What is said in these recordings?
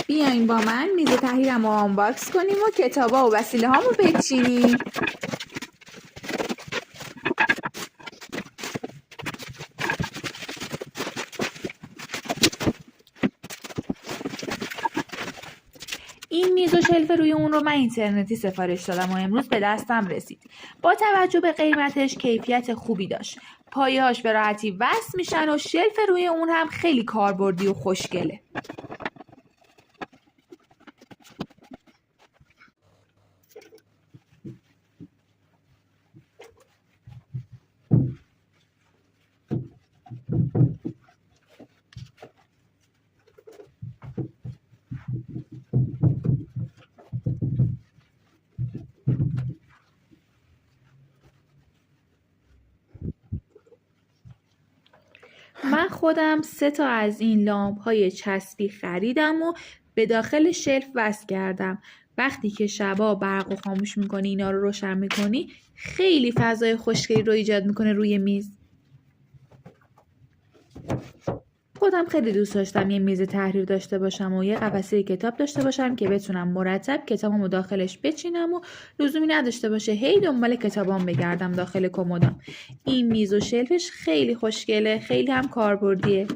بیاین با من میز تحریرم رو آنباکس کنیم و کتابا و وسیله هامو بچینیم. این میز و شلف روی اون رو من اینترنتی سفارش دادم و امروز به دستم رسید. با توجه به قیمتش کیفیت خوبی داشت. پایه‌هاش به راحتی وصل میشن و شلف روی اون هم خیلی کاربردی و خوشگله. من خودم 3 تا از این لامپ‌های چسبی خریدم و به داخل شلف وصل کردم. وقتی که شبا برق رو خاموش می‌کنی اینا رو روشن می‌کنی خیلی فضای خوشگلی رو ایجاد می‌کنه روی میز. خودم خیلی دوست داشتم یه میز تحریر داشته باشم و یه قفسه کتاب داشته باشم که بتونم مرتب کتابامو داخلش بچینم و لزومی نداشته باشه هی دنبال کتابام بگردم داخل کمدام. این میز و شلفش خیلی خوشگله، خیلی هم کاربردیه.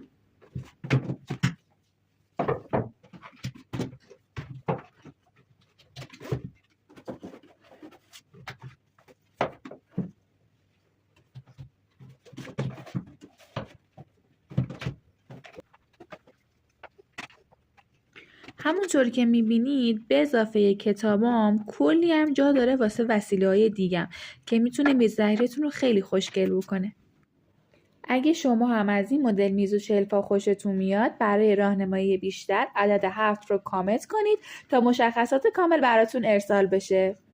همونطور که میبینید به اضافه کتابام کلی هم جا داره واسه وسیله‌های دیگم که میتونه میز تحریرتون رو خیلی خوشگل بکنه. اگه شما هم از این مدل میز و شلف‌ها خوشتون میاد برای راهنمایی بیشتر عدد 7 رو کامنت کنید تا مشخصات کامل براتون ارسال بشه.